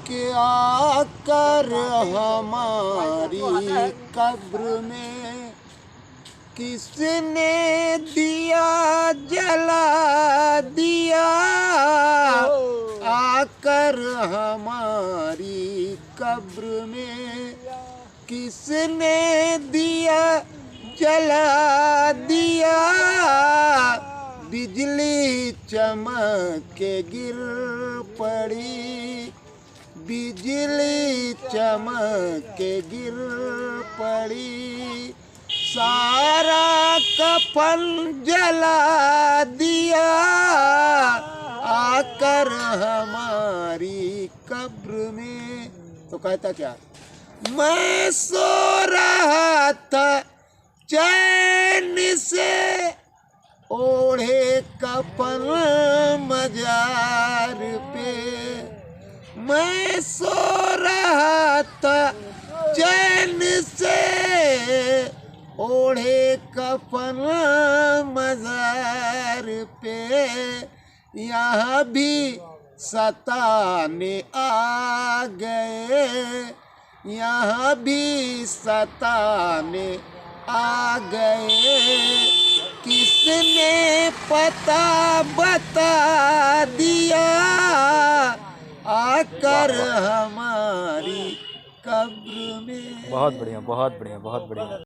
कि आकर हमारी कब्र में किसने दिया जला दिया, आकर हमारी कब्र में किसने दिया जला दिया। बिजली चमक के गिर पड़ी, बिजली चमक के गिर पड़ी, सारा कफन जला दिया, आकर हमारी कब्र में। तो कहता क्या, मैं सो रहा था चैन से, ओढ़े कफन मजार पे। मैं सो रहा था चैन से, ओढ़े कफन मजार पे। यहाँ भी सताने आ गए, यहाँ भी सताने आ गए। किसने पता बता दिया, आकर हमारी कब्र में। बहुत बढ़िया, बहुत बढ़िया, बहुत बढ़िया।